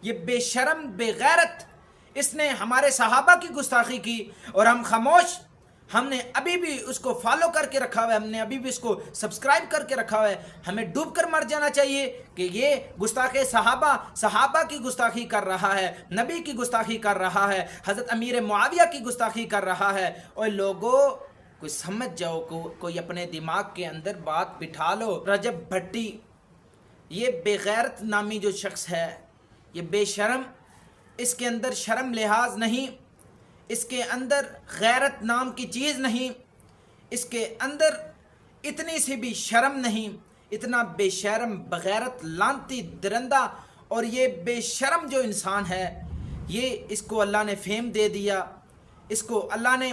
یہ بے شرم بے غیرت، اس نے ہمارے صحابہ کی گستاخی کی اور ہم خاموش، ہم نے ابھی بھی اس کو فالو کر کے رکھا ہوا ہے، ہم نے ابھی بھی اس کو سبسکرائب کر کے رکھا ہوا ہے۔ ہمیں ڈوب کر مر جانا چاہیے کہ یہ گستاخ صحابہ کی گستاخی کر رہا ہے، نبی کی گستاخی کر رہا ہے، حضرت امیر معاویہ کی گستاخی کر رہا ہے۔ اور لوگوں کوئی سمجھ جاؤ، کوئی اپنے دماغ کے اندر بات بٹھا لو۔ رجب بھٹی، یہ بے غیرت نامی جو شخص ہے، یہ بے شرم، اس کے اندر شرم لحاظ نہیں، اس کے اندر غیرت نام کی چیز نہیں، اس کے اندر اتنی سی بھی شرم نہیں، اتنا بے شرم بغیرت لانتی درندہ، اور یہ بے شرم جو انسان ہے، یہ اس کو اللہ نے فیم دے دیا، اس کو اللہ نے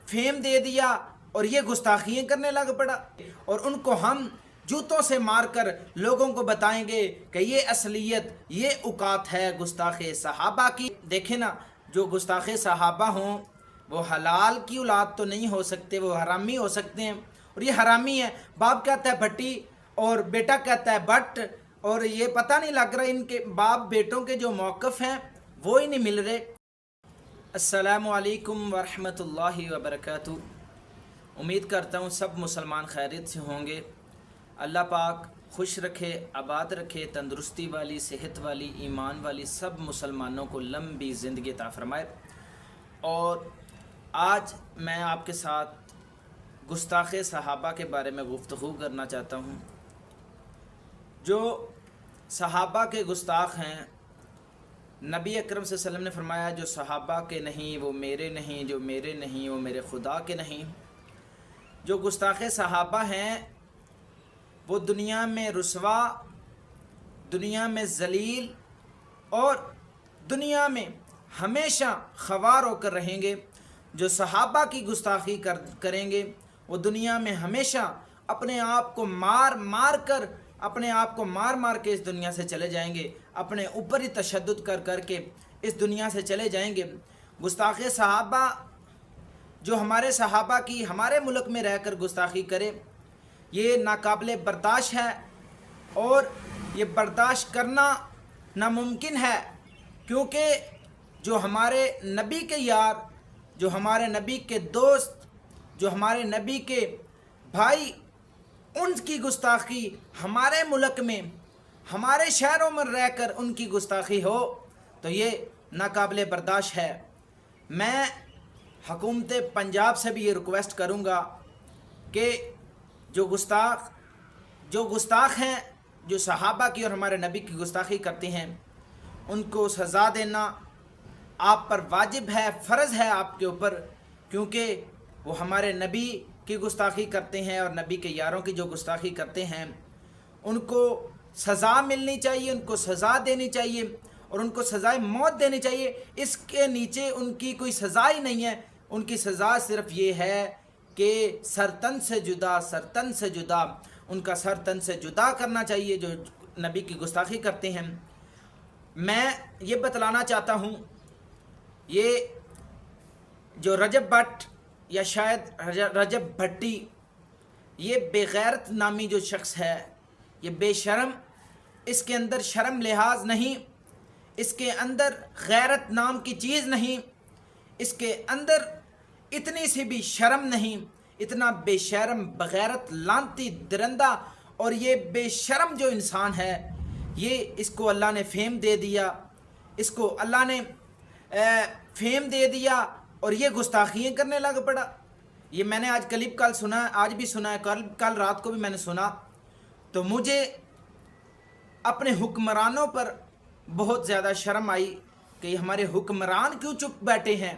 فیم دے دیا اور یہ گستاخیاں کرنے لگ پڑا، اور ان کو ہم جوتوں سے مار کر لوگوں کو بتائیں گے کہ یہ اصلیت، یہ اوقات ہے گستاخ صحابہ کی۔ دیکھیں نا، جو گستاخ صحابہ ہوں وہ حلال کی اولاد تو نہیں ہو سکتے، وہ حرامی ہو سکتے ہیں، اور یہ حرامی ہے۔ باپ کہتا ہے بھٹی اور بیٹا کہتا ہے بٹ، اور یہ پتہ نہیں لگ رہا ان کے باپ بیٹوں کے جو موقف ہیں وہ ہی نہیں مل رہے۔ السلام علیکم ورحمۃ اللہ وبرکاتہ۔ امید کرتا ہوں سب مسلمان خیریت سے ہوں گے۔ اللہ پاک خوش رکھے، آباد رکھے، تندرستی والی، صحت والی، ایمان والی سب مسلمانوں کو لمبی زندگی عطا فرمائے۔ اور آج میں آپ کے ساتھ گستاخ صحابہ کے بارے میں گفتگو کرنا چاہتا ہوں۔ جو صحابہ کے گستاخ ہیں، نبی اکرم صلی اللہ علیہ وسلم نے فرمایا جو صحابہ کے نہیں وہ میرے نہیں، جو میرے نہیں وہ میرے خدا کے نہیں۔ جو گستاخ صحابہ ہیں وہ دنیا میں رسوا، دنیا میں ذلیل، اور دنیا میں ہمیشہ خوار ہو کر رہیں گے۔ جو صحابہ کی گستاخی کریں گے وہ دنیا میں ہمیشہ اپنے آپ کو مار مار کے اس دنیا سے چلے جائیں گے، اپنے اوپر ہی تشدد کر کے اس دنیا سے چلے جائیں گے۔ گستاخ صحابہ جو ہمارے صحابہ کی ہمارے ملک میں رہ کر گستاخی کرے، یہ ناقابل برداشت ہے، اور یہ برداشت کرنا ناممکن ہے، کیونکہ جو ہمارے نبی کے یار، جو ہمارے نبی کے دوست، جو ہمارے نبی کے بھائی، ان کی گستاخی ہمارے ملک میں، ہمارے شہروں میں رہ کر ان کی گستاخی ہو تو یہ ناقابل برداشت ہے۔ میں حکومت پنجاب سے بھی یہ ریکویسٹ کروں گا کہ جو گستاخ ہیں، جو صحابہ کی اور ہمارے نبی کی گستاخی کرتے ہیں، ان کو سزا دینا آپ پر واجب ہے، فرض ہے آپ کے اوپر، کیونکہ وہ ہمارے نبی کی گستاخی کرتے ہیں اور نبی کے یاروں کی جو گستاخی کرتے ہیں، ان کو سزا ملنی چاہیے، ان کو سزا دینی چاہیے، اور ان کو سزائے موت دینی چاہیے۔ اس کے نیچے ان کی کوئی سزا ہی نہیں ہے، ان کی سزا صرف یہ ہے کہ سرتن سے جدا ان کا سرتن سے جدا کرنا چاہیے جو نبی کی گستاخی کرتے ہیں۔ میں یہ بتلانا چاہتا ہوں، یہ جو رجب بٹ یا شاید رجب بھٹی، یہ بے غیرت نامی جو شخص ہے، یہ بے شرم، اس کے اندر شرم لحاظ نہیں، اس کے اندر غیرت نام کی چیز نہیں، اس کے اندر اتنی سی بھی شرم نہیں، اتنا بے شرم بغیرت لانتی درندہ، اور یہ بے شرم جو انسان ہے، یہ اس کو اللہ نے فیم دے دیا، اس کو اللہ نے فیم دے دیا اور یہ گستاخیاں کرنے لگ پڑا۔ یہ میں نے آج کلپ کل سنا ہے، آج بھی سنا ہے، کل رات کو بھی میں نے سنا، تو مجھے اپنے حکمرانوں پر بہت زیادہ شرم آئی کہ یہ ہمارے حکمران کیوں چپ بیٹھے ہیں۔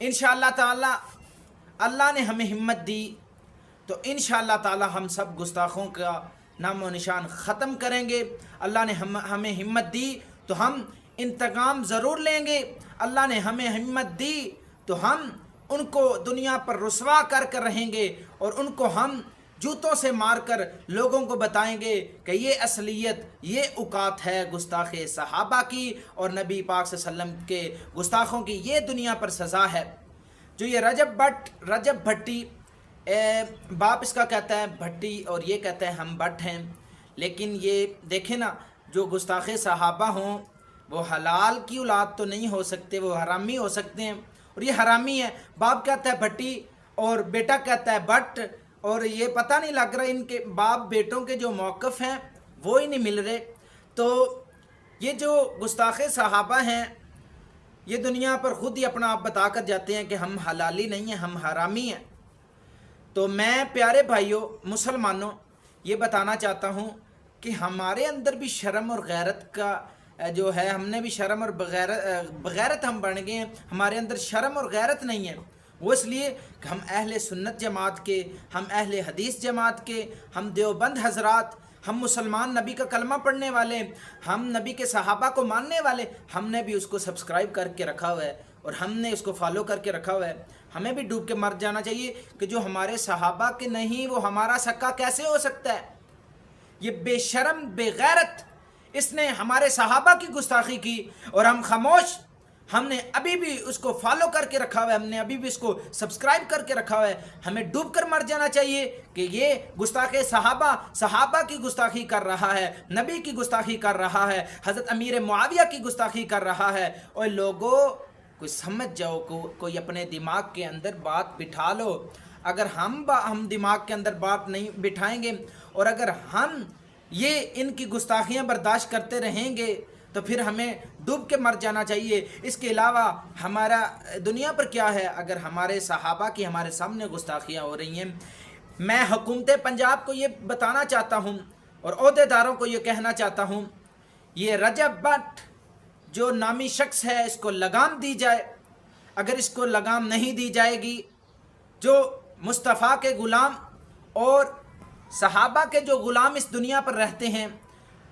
انشاءاللہ تعالی اللہ نے ہمیں ہمت دی تو انشاءاللہ تعالی ہم سب گستاخوں کا نام و نشان ختم کریں گے۔ اللہ نے ہمیں ہمت دی تو ہم انتقام ضرور لیں گے، اللہ نے ہمیں ہمت دی تو ہم ان کو دنیا پر رسوا کر رہیں گے، اور ان کو ہم جوتوں سے مار کر لوگوں کو بتائیں گے کہ یہ اصلیت، یہ اوقات ہے گستاخ صحابہ کی اور نبی پاک صلی اللہ علیہ وسلم کے گستاخوں کی، یہ دنیا پر سزا ہے۔ جو یہ رجب بھٹی، باپ اس کا کہتا ہے بھٹی اور یہ کہتا ہے ہم بٹ ہیں، لیکن یہ دیکھیں نا، جو گستاخ صحابہ ہوں وہ حلال کی اولاد تو نہیں ہو سکتے، وہ حرامی ہو سکتے ہیں، اور یہ حرامی ہے۔ باپ کہتا ہے بھٹی اور بیٹا کہتا ہے بٹ، اور یہ پتہ نہیں لگ رہا ان کے باپ بیٹوں کے جو موقف ہیں وہ ہی نہیں مل رہے۔ تو یہ جو گستاخ صحابہ ہیں یہ دنیا پر خود ہی اپنا آپ بتا کر جاتے ہیں کہ ہم حلالی نہیں ہیں، ہم حرامی ہیں۔ تو میں پیارے بھائیوں مسلمانوں یہ بتانا چاہتا ہوں کہ ہمارے اندر بھی شرم اور غیرت کا جو ہے، ہم نے بھی شرم اور بغیرت ہم بن گئے ہیں، ہمارے اندر شرم اور غیرت نہیں ہے۔ وہ اس لیے کہ ہم اہل سنت جماعت کے، ہم اہل حدیث جماعت کے، ہم دیوبند حضرات، ہم مسلمان نبی کا کلمہ پڑھنے والے، ہم نبی کے صحابہ کو ماننے والے، ہم نے بھی اس کو سبسکرائب کر کے رکھا ہوا ہے اور ہم نے اس کو فالو کر کے رکھا ہوا ہے۔ ہمیں بھی ڈوب کے مر جانا چاہیے کہ جو ہمارے صحابہ کے نہیں وہ ہمارا سکا کیسے ہو سکتا ہے؟ یہ بے شرم بے غیرت اس نے ہمارے صحابہ کی گستاخی کی اور ہم خاموش، ہم نے ابھی بھی اس کو فالو کر کے رکھا ہوا ہے، ہم نے ابھی بھی اس کو سبسکرائب کر کے رکھا ہوا ہے۔ ہمیں ڈوب کر مر جانا چاہیے کہ یہ گستاخ صحابہ کی گستاخی کر رہا ہے، نبی کی گستاخی کر رہا ہے، حضرت امیر معاویہ کی گستاخی کر رہا ہے۔ اور لوگوں کوئی سمجھ جاؤ، کوئی اپنے دماغ کے اندر بات بٹھا لو۔ اگر ہم دماغ کے اندر بات نہیں بٹھائیں گے اور اگر ہم یہ ان کی گستاخیاں برداشت کرتے رہیں گے تو پھر ہمیں ڈوب کے مر جانا چاہیے۔ اس کے علاوہ ہمارا دنیا پر کیا ہے اگر ہمارے صحابہ کی ہمارے سامنے گستاخیاں ہو رہی ہیں؟ میں حکومت پنجاب کو یہ بتانا چاہتا ہوں اور عہدیداروں کو یہ کہنا چاہتا ہوں، یہ رجب بٹ جو نامی شخص ہے اس کو لگام دی جائے۔ اگر اس کو لگام نہیں دی جائے گی، جو مصطفیٰ کے غلام اور صحابہ کے جو غلام اس دنیا پر رہتے ہیں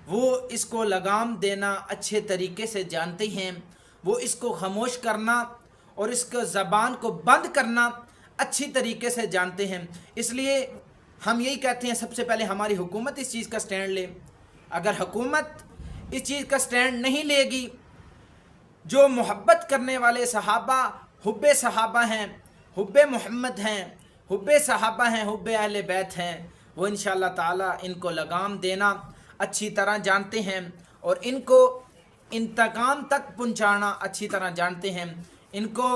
وہ اس کو لگام دینا اچھے طریقے سے جانتے ہیں، وہ اس کو خاموش کرنا اور اس کو زبان کو بند کرنا اچھی طریقے سے جانتے ہیں۔ اس لیے ہم یہی کہتے ہیں سب سے پہلے ہماری حکومت اس چیز کا سٹینڈ لے۔ اگر حکومت اس چیز کا سٹینڈ نہیں لے گی، جو محبت کرنے والے صحابہ حب صحابہ ہیں، حب محمد ہیں، حب صحابہ ہیں، حب اہل بیت ہیں، وہ انشاءاللہ تعالی ان کو لگام دینا اچھی طرح جانتے ہیں اور ان کو انتقام تک پہنچانا اچھی طرح جانتے ہیں، ان کو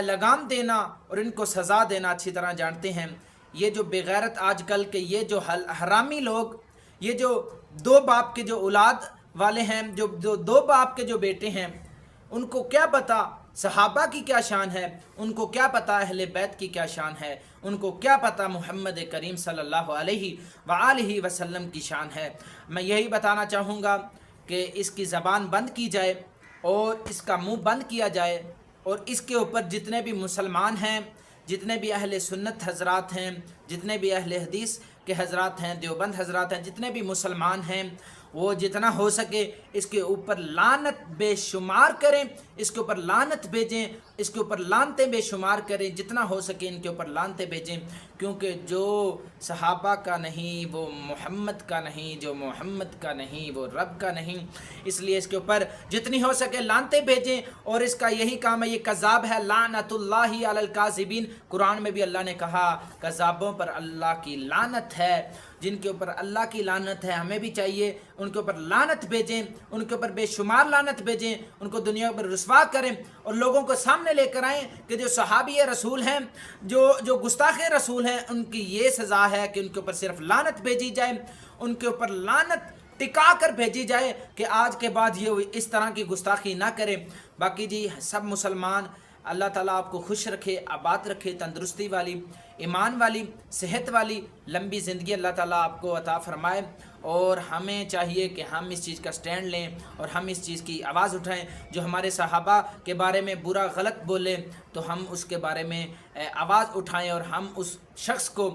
لگام دینا اور ان کو سزا دینا اچھی طرح جانتے ہیں۔ یہ جو بغیرت آج کل کے یہ جو حرامی لوگ، یہ جو دو باپ کے جو اولاد والے ہیں، جو دو باپ کے جو بیٹے ہیں، ان کو کیا پتہ صحابہ کی کیا شان ہے، ان کو کیا پتہ اہل بیت کی کیا شان ہے، ان کو کیا پتہ محمد کریم صلی اللہ علیہ وآلہ وسلم کی شان ہے۔ میں یہی بتانا چاہوں گا کہ اس کی زبان بند کی جائے اور اس کا منہ بند کیا جائے اور اس کے اوپر جتنے بھی مسلمان ہیں، جتنے بھی اہل سنت حضرات ہیں، جتنے بھی اہل حدیث کے حضرات ہیں، دیوبند حضرات ہیں، جتنے بھی مسلمان ہیں، وہ جتنا ہو سکے اس کے اوپر لعنت بے شمار کریں، اس کے اوپر لعنت بھیجیں، اس کے اوپر لعنتیں بے شمار کریں، جتنا ہو سکے ان کے اوپر لعنتیں بھیجیں، کیونکہ جو صحابہ کا نہیں وہ محمد کا نہیں، جو محمد کا نہیں وہ رب کا نہیں۔ اس لیے اس کے اوپر جتنی ہو سکے لعنتیں بھیجیں اور اس کا یہی کام ہے۔ یہ کذاب ہے، لعنت اللہ علی الکاذبین، قرآن میں بھی اللہ نے کہا کذابوں پر اللہ کی لعنت ہے۔ جن کے اوپر اللہ کی لعنت ہے ہمیں بھی چاہیے ان کے اوپر لعنت بھیجیں، ان کے اوپر بے شمار لعنت بھیجیں، ان کو دنیا پر رسوا کریں اور لوگوں کو سامنے لے کر آئیں کہ جو صحابی رسول ہیں، جو گستاخ رسول ہیں، ان کی یہ سزا ہے کہ ان کے اوپر صرف لعنت بھیجی جائے، ان کے اوپر لعنت ٹکا کر بھیجی جائے کہ آج کے بعد یہ اس طرح کی گستاخی نہ کرے۔ باقی جی سب مسلمان اللہ تعالیٰ آپ کو خوش رکھے، آباد رکھے، تندرستی والی، ایمان والی، صحت والی لمبی زندگی اللہ تعالیٰ آپ کو عطا فرمائے۔ اور ہمیں چاہیے کہ ہم اس چیز کا سٹینڈ لیں اور ہم اس چیز کی آواز اٹھائیں۔ جو ہمارے صحابہ کے بارے میں برا غلط بولے تو ہم اس کے بارے میں آواز اٹھائیں اور ہم اس شخص کو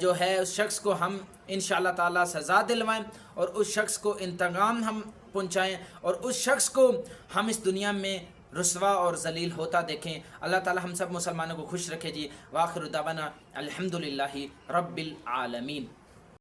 جو ہے اس شخص کو ہم انشاءاللہ تعالیٰ سزا دلوائیں اور اس شخص کو انتقام ہم پہنچائیں اور اس شخص کو ہم اس دنیا میں رسوا اور ذلیل ہوتا دیکھیں۔ اللہ تعالیٰ ہم سب مسلمانوں کو خوش رکھے جی۔ وآخر دعوانا الحمدللہ رب العالمین۔